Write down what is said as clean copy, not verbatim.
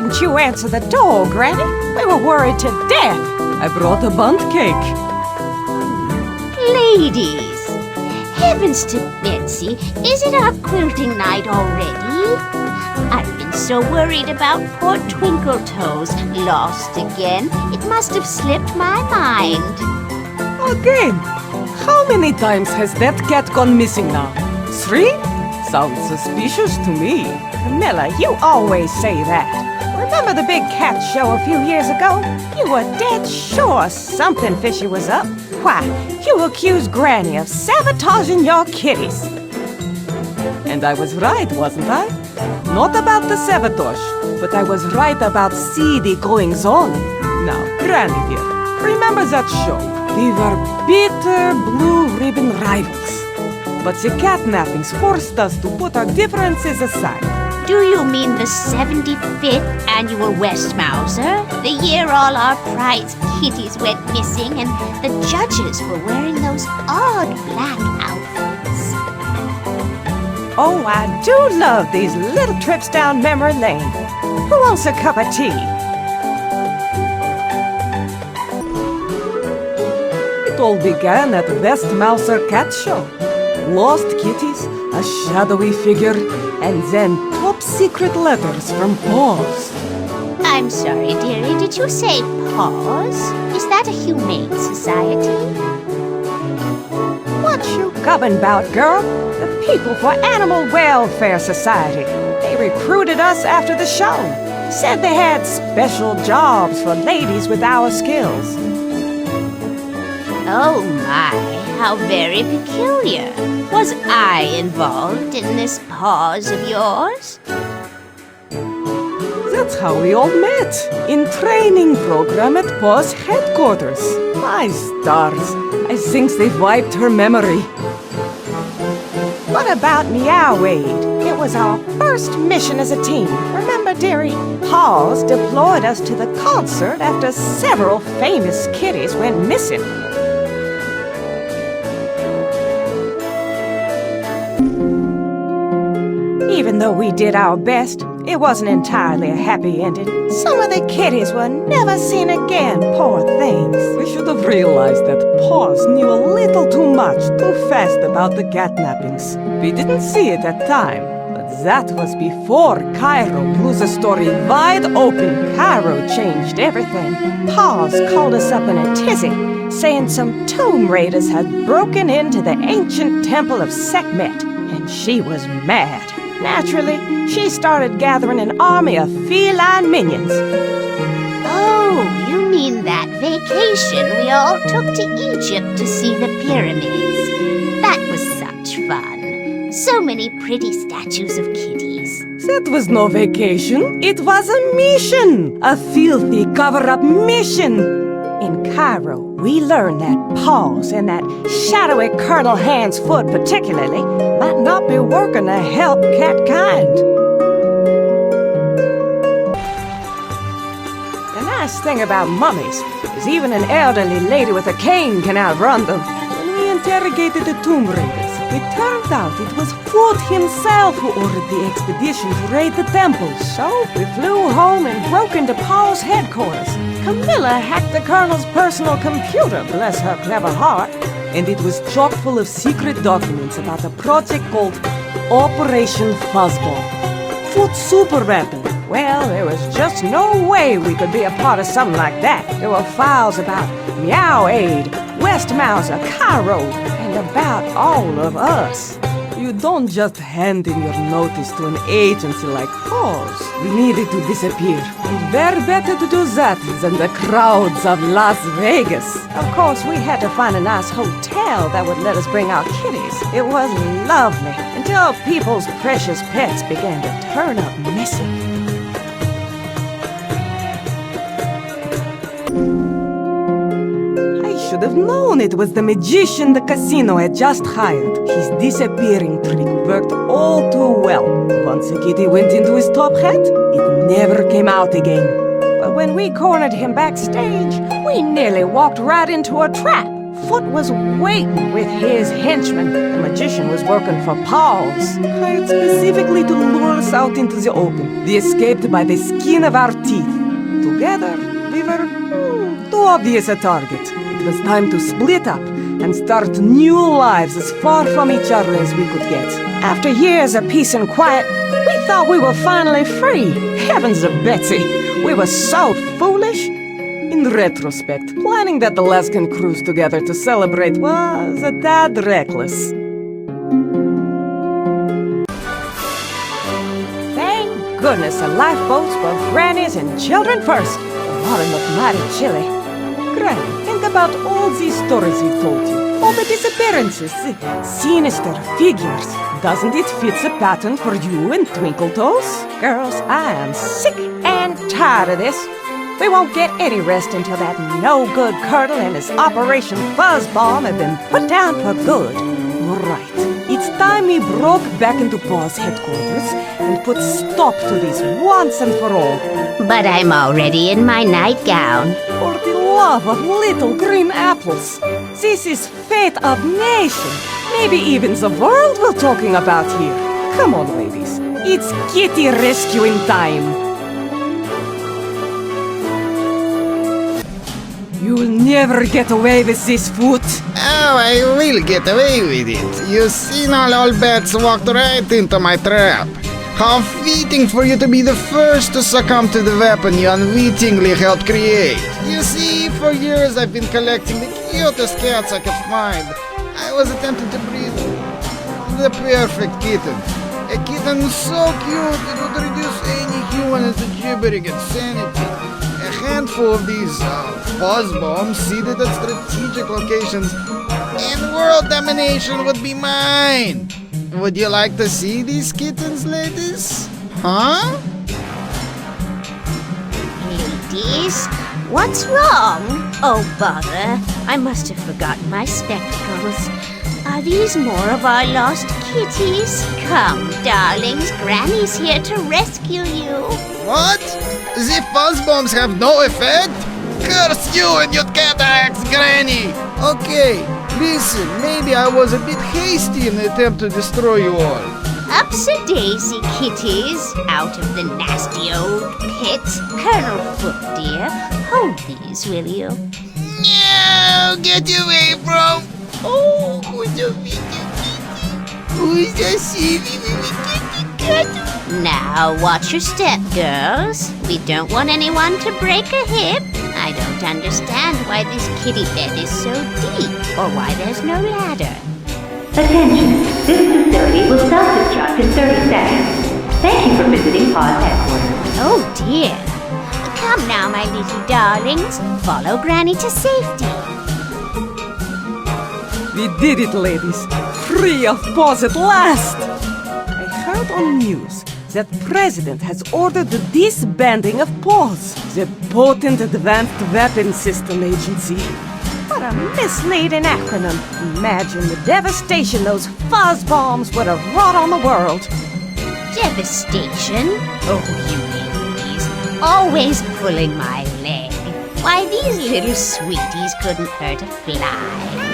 didn't you answer the door, Granny? We were worried to death. I brought a bundt cake. Ladies, heavens to Betsy, is it our quilting night already? I've been so worried about poor Twinkle Toes. Lost again. It must have slipped my mind. Again? How many times has that cat gone missing now? 3? Sounds suspicious to me. Camilla, you always say that. Remember the big cat show a few years ago? You were dead sure something fishy was up. Why, you accused Granny of sabotaging your kitties. And I was right, wasn't I? Not about the sabotage, but I was right about seedy goings-on. Now, Granny dear, remember that show? We were bitter blue-ribbon rivals. But the catnappings forced us to put our differences aside. Do you mean the 75th annual West Mauser? The year all our prize kitties went missing and the judges were wearing those odd black outfits. Oh, I do love these little trips down memory lane. Who wants a cup of tea? It all began at the West Mauser Cat Show. Lost kitties, a shadowy figure, and then top-secret letters from Paws. I'm sorry, dearie, did you say Paws? Is that a humane society? What you gubbing about, girl? The People for Animal Welfare Society. They recruited us after the show. Said they had special jobs for ladies with our skills. Oh my, how very peculiar. Was I involved in this pause of yours? That's how we all met. In training program at Paws headquarters. My stars, I think they've wiped her memory. What about Meow Aid? It was our first mission as a team. Remember, dearie? Paws deployed us to the concert after several famous kitties went missing. Even though we did our best, it wasn't entirely a happy ending. Some of the kitties were never seen again, poor things. We should have realized that Paws knew a little too much, too fast about the catnappings. We didn't see it at time, but that was before Cairo blew the story wide open. Cairo changed everything. Paws called us up in a tizzy, saying some tomb raiders had broken into the ancient temple of Sekhmet, and she was mad. Naturally, she started gathering an army of feline minions. Oh, you mean that vacation we all took to Egypt to see the pyramids. That was such fun. So many pretty statues of kitties. That was no vacation. It was a mission. A filthy cover-up mission. In Cairo, we learned that Paws and that shadowy Colonel Hand's Foot particularly might not be working to help catkind. The nice thing about mummies is even an elderly lady with a cane can outrun them. When we interrogated the tomb raiders, it turned out it was Foot himself who ordered the expedition to raid the temples. So we flew home and broke into Paul's headquarters. Camilla hacked the Colonel's personal computer, bless her clever heart. And it was chock full of secret documents about a project called Operation Fuzzball. Foot's super weapon. Well, there was just no way we could be a part of something like that. There were files about Meow Aid, West Mauser, Cairo, and about all of us. You don't just hand in your notice to an agency like Paws. We needed to disappear. And where better to do that than the crowds of Las Vegas? Of course, we had to find a nice hotel that would let us bring our kitties. It was lovely until people's precious pets began to turn up missing. I should have known it was the magician the casino had just hired. His disappearing trick worked all too well. Once a kitty went into his top hat, it never came out again. But when we cornered him backstage, we nearly walked right into a trap. Foot was waiting with his henchman. The magician was working for Paws. Hired specifically to lure us out into the open. We escaped by the skin of our teeth. Together, we were too obvious a target. It was time to split up and start new lives as far from each other as we could get. After years of peace and quiet, we thought we were finally free. Heavens of Betsy, we were so foolish. In retrospect, planning that Alaskan cruise together to celebrate was a tad reckless. Thank goodness the lifeboats were Granny's and children first. The water looked mighty chilly. Granny, think about all these stories we told you. All the disappearances, the sinister figures. Doesn't it fit the pattern for you and Twinkletoes? Girls, I am sick and tired of this. We won't get any rest until that no-good Colonel and his Operation Fuzz Bomb have been put down for good. Right. It's time we broke back into Paws headquarters and put stop to this once and for all. But I'm already in my nightgown. For the love of little green apples. This is fate of nation. Maybe even the world we're talking about here. Come on, ladies. It's kitty rescuing time. You'll never get away with this foot. Oh, I will get away with it. You see now, all bets walked right into my trap. How fitting for you to be the first to succumb to the weapon you unwittingly helped create. You see, for years I've been collecting the cutest cats I could find. I was attempting to breed the perfect kitten. A kitten so cute it would reduce any human into gibbering insanity. A handful of these fuzz bombs seated at strategic locations, and world domination would be mine. Would you like to see these kittens, ladies? Huh? Ladies, what's wrong? Oh, bother. I must have forgotten my spectacles. Are these more of our lost kitties? Come, darlings, Granny's here to rescue you. What? The fuzz bombs have no effect? Curse you and your cataracts, Granny! Okay, listen, maybe I was a bit hasty in the attempt to destroy you all. Ups-a-daisy, kitties. Out of the nasty old pit. Colonel Foot, dear, hold these, will you? No, get away from... Oh, who's a silly cat? Now, watch your step, girls. We don't want anyone to break a hip. I don't understand why this kiddie bed is so deep, or why there's no ladder. Attention, this facility will self-destruct in 30 seconds. Thank you for visiting Paws headquarters. Oh dear. Come now, my little darlings. Follow Granny to safety. We did it, ladies. Free of Paws at last. I heard on news that President has ordered the disbanding of Paws, the potent advanced weapon system agency. What a misleading acronym. Imagine the devastation those fuzz bombs would have wrought on the world. Devastation? Oh, you ladies. Always pulling my leg. Why, these little sweeties couldn't hurt a fly.